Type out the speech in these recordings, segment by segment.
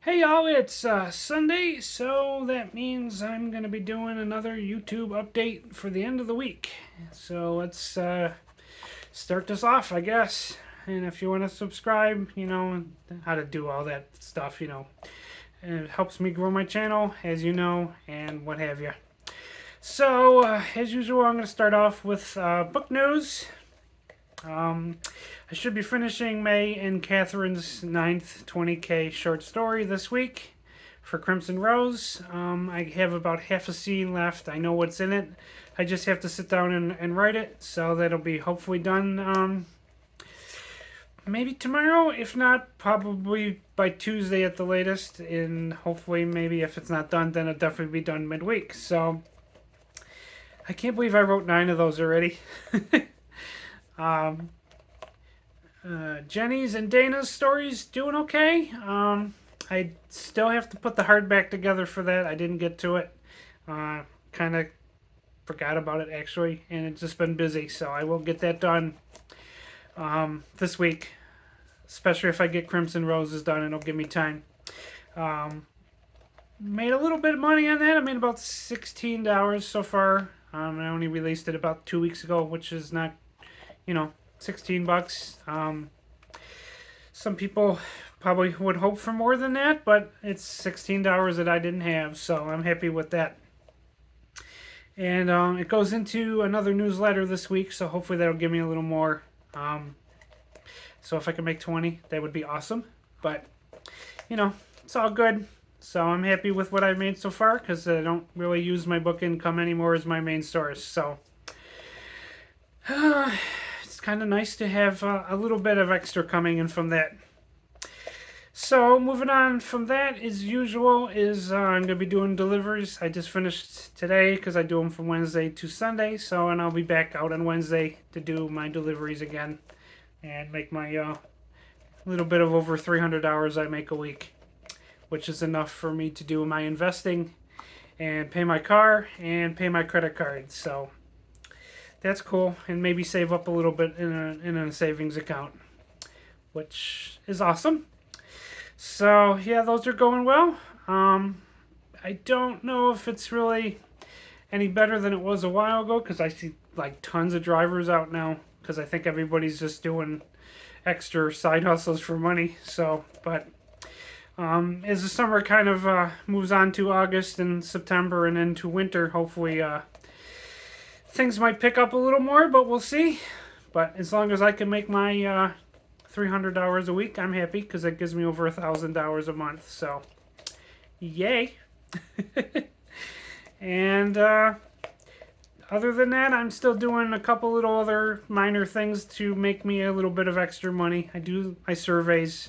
Hey y'all, it's Sunday, so that means I'm going to be doing another YouTube update for the end of the week. So let's start this off, I guess. And if you want to subscribe, you know how to do all that stuff, And it helps me grow my channel, as you know, and what have you. So, as usual, I'm going to start off with book news. I should be finishing May and Catherine's ninth 20K short story this week for Crimson Rose. I have about half a scene left. I know what's in it. I just have to sit down and write it, so that'll be hopefully done maybe tomorrow. If not, probably by Tuesday at the latest. And hopefully, maybe if it's not done, then it'll definitely be done midweek. So I can't believe I wrote 9 of those already. Jenny's and Dana's stories doing okay. I still have to put the hardback together for that. I didn't get to it. Kind of forgot about it actually, and it's just been busy. So I will get that done this week, especially if I get Crimson Roses done. It'll give me time. Made a little bit of money on that. I made about $16 so far. I only released it about 2 weeks ago, which is not, 16 bucks. Some people probably would hope for more than that, but it's $16 that I didn't have, so I'm happy with that. And it goes into another newsletter this week, so hopefully that'll give me a little more. So if I can make 20, that would be awesome. But, it's all good. So I'm happy with what I've made so far, because I don't really use my book income anymore as my main source. So it's kind of nice to have a little bit of extra coming in from that. So moving on from that, as usual, is I'm going to be doing deliveries. I just finished today because I do them from Wednesday to Sunday. And I'll be back out on Wednesday to do my deliveries again and make my little bit of over $300 I make a week, which is enough for me to do my investing and pay my car and pay my credit card. So that's cool, and maybe save up a little bit in a savings account, which is awesome. So yeah, those are going well. I don't know if it's really any better than it was a while ago, because I see like tons of drivers out now, because I think everybody's just doing extra side hustles for money. So, but as the summer kind of moves on to August and September and into winter, hopefully things might pick up a little more, but we'll see. But as long as I can make my $300 a week, I'm happy, because it gives me over $1,000 a month. So, yay! And other than that, I'm still doing a couple little other minor things to make me a little bit of extra money. I do my surveys,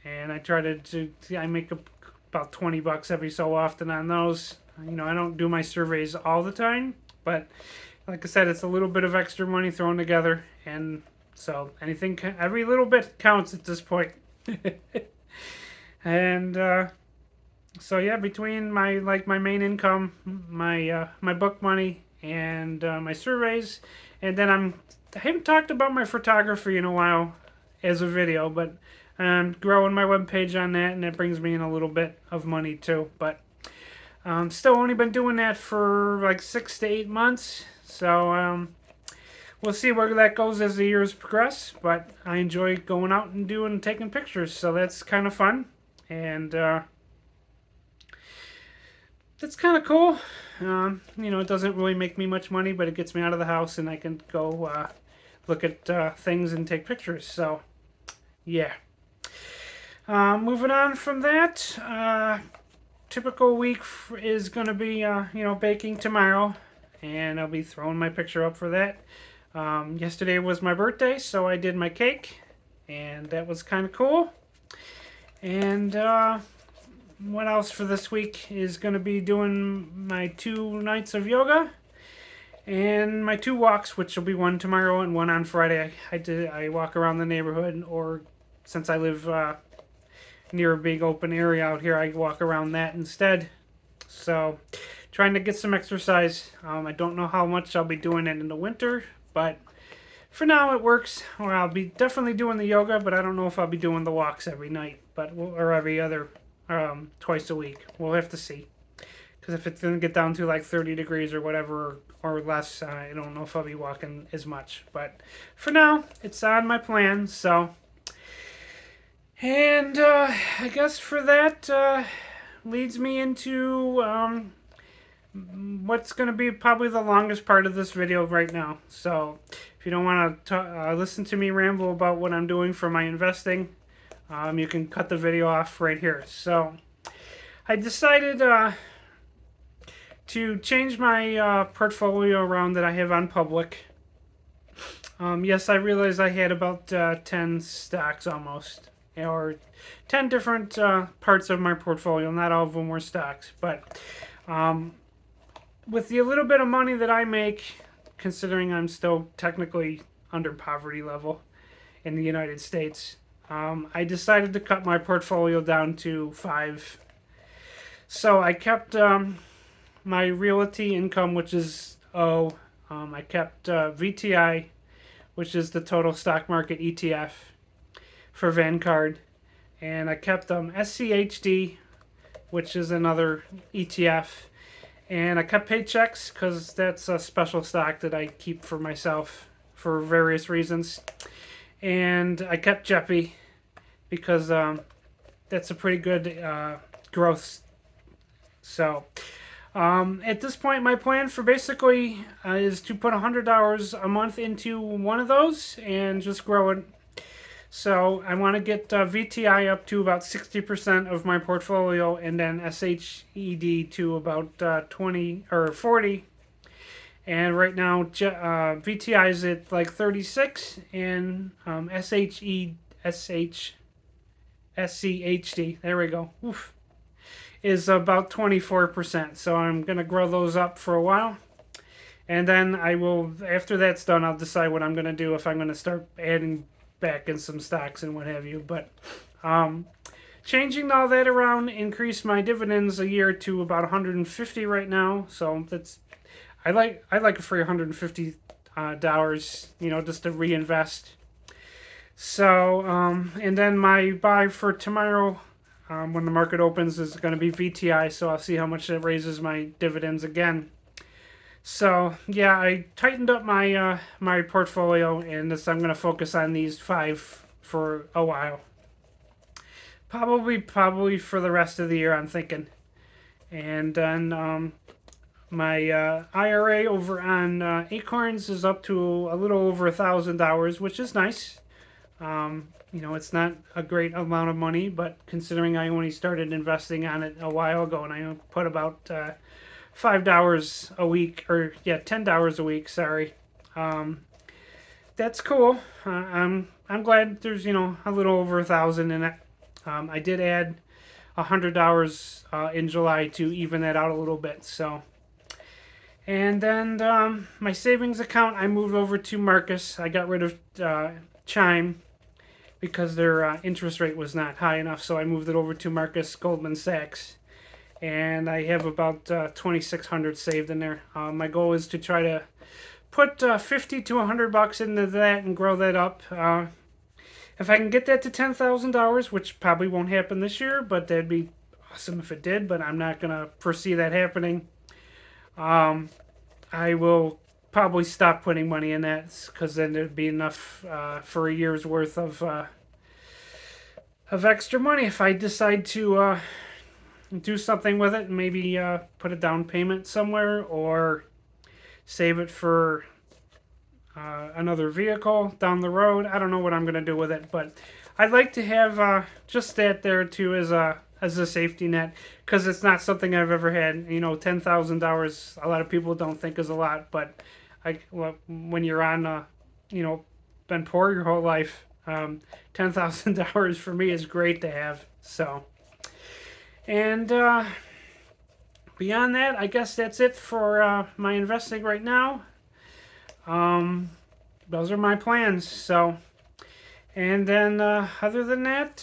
and I try to I make about 20 bucks every so often on those. I don't do my surveys all the time, but like I said, it's a little bit of extra money thrown together, and so every little bit counts at this point. And so yeah, between my main income, my book money, and my surveys, and then I haven't talked about my photography in a while as a video, but I'm growing my webpage on that, and it brings me in a little bit of money too. But still only been doing that for like 6 to 8 months, so we'll see where that goes as the years progress. But I enjoy going out and taking pictures, so that's kind of fun, and that's kind of cool. It doesn't really make me much money, but it gets me out of the house, and I can go look at things and take pictures. So yeah. Moving on from that, typical week is going to be, baking tomorrow, and I'll be throwing my picture up for that. Yesterday was my birthday, so I did my cake, and that was kind of cool. And what else for this week is going to be doing my 2 nights of yoga and my 2 walks, which will be one tomorrow and one on Friday. I walk around the neighborhood, or since I live near a big open area out here, I walk around that instead. So trying to get some exercise. I don't know how much I'll be doing it in the winter, but for now it works. Or I'll be definitely doing the yoga, but I don't know if I'll be doing the walks every night, or every other twice a week. We'll have to see. Because if it's going to get down to like 30 degrees or whatever or less, I don't know if I'll be walking as much. But for now, it's on my plan. So, and I guess for that leads me into what's going to be probably the longest part of this video right now. So if you don't want to listen to me ramble about what I'm doing for my investing, you can cut the video off right here. So I decided to change my portfolio around that I have on public. Yes, I realized I had about 10 stocks almost, or 10 different parts of my portfolio. Not all of them were stocks, but with the little bit of money that I make, considering I'm still technically under poverty level in the United States, I decided to cut my portfolio down to 5. So I kept my realty income, which is O. I kept VTI, which is the total stock market ETF for Vanguard. And I kept SCHD, which is another ETF. And I kept Paychecks because that's a special stock that I keep for myself for various reasons. And I kept JEPI because that's a pretty good growth. So at this point, my plan for basically is to put $100 a month into one of those and just grow it. So I want to get VTI up to about 60% of my portfolio, and then SHED to about 20 or 40. And right now, VTI is at like 36, and SCHD, there we go, oof, is about 24%. So I'm going to grow those up for a while. And then I will, after that's done, I'll decide what I'm going to do, if I'm going to start adding back in some stocks and what have you. But changing all that around increased my dividends a year to about 150 right now. So that's, I like it for $150, just to reinvest. So and then my buy for tomorrow, when the market opens, is going to be VTI. So I'll see how much that raises my dividends again. So yeah, I tightened up my my portfolio, and I'm going to focus on these 5 for a while. Probably for the rest of the year, I'm thinking. And then my IRA over on Acorns is up to a little over $1,000, which is nice. It's not a great amount of money, but considering I only started investing on it a while ago, and I put about $5 a week, or $10 a week. Sorry, that's cool. I'm glad there's a little over 1,000 in it. I did add $100 in July to even that out a little bit. So, and then my savings account I moved over to Marcus. I got rid of Chime because their interest rate was not high enough, so I moved it over to Marcus Goldman Sachs. And I have about 2,600 saved in there. My goal is to try to put 50 to $100 into that and grow that up. If I can get that to $10,000, which probably won't happen this year, but that'd be awesome if it did. But I'm not gonna foresee that happening. I will probably stop putting money in that, because then there'd be enough for a year's worth of extra money if I decide to do something with it. Maybe put a down payment somewhere, or save it for another vehicle down the road. I don't know what I'm going to do with it, but I'd like to have just that there too as a safety net, because it's not something I've ever had. $10,000, a lot of people don't think is a lot, but when you're on been poor your whole life, $10,000 for me is great to have. So, and beyond that, I guess that's it for my investing right now. Those are my plans. So, and then other than that,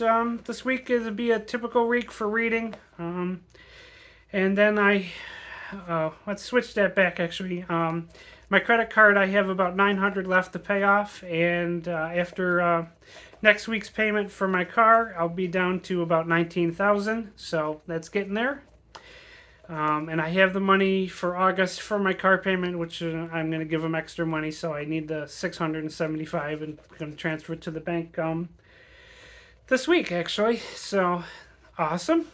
this week is be a typical week for reading. And then let's switch that back actually. My credit card, I have about $900 left to pay off, and after next week's payment for my car, I'll be down to about 19,000. So that's getting there. And I have the money for August for my car payment, which I'm going to give them extra money. So I need the 675 and I'm going to transfer it to the bank this week, actually. So awesome.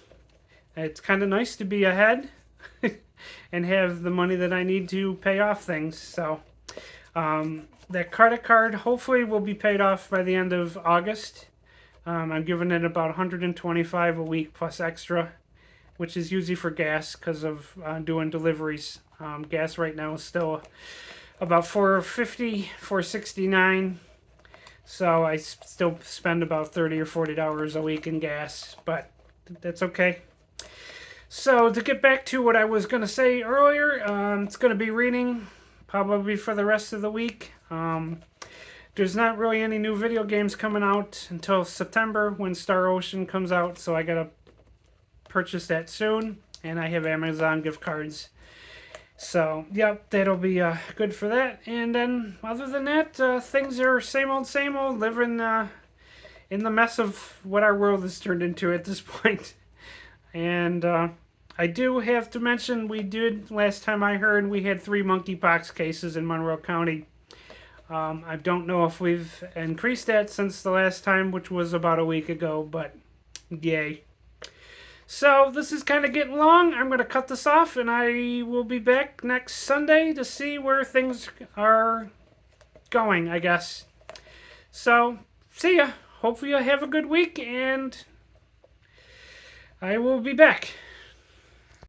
It's kind of nice to be ahead and have the money that I need to pay off things. So that credit card hopefully will be paid off by the end of August. I'm giving it about 125 a week plus extra, which is usually for gas because of doing deliveries. Gas right now is still about $4.50, $4.69. So I still spend about $30 or $40 a week in gas, but that's okay. So to get back to what I was going to say earlier, it's going to be reading probably for the rest of the week. There's not really any new video games coming out until September when Star Ocean comes out, so I got to purchase that soon, and I have Amazon gift cards. So, yep, that'll be good for that. And then, other than that, things are same old, living in the mess of what our world has turned into at this point. And I do have to mention, we did, last time I heard, we had 3 monkeypox cases in Monroe County. I don't know if we've increased that since the last time, which was about a week ago, but yay. So this is kind of getting long. I'm going to cut this off, and I will be back next Sunday to see where things are going, I guess. So, see ya. Hopefully you have a good week, and I will be back.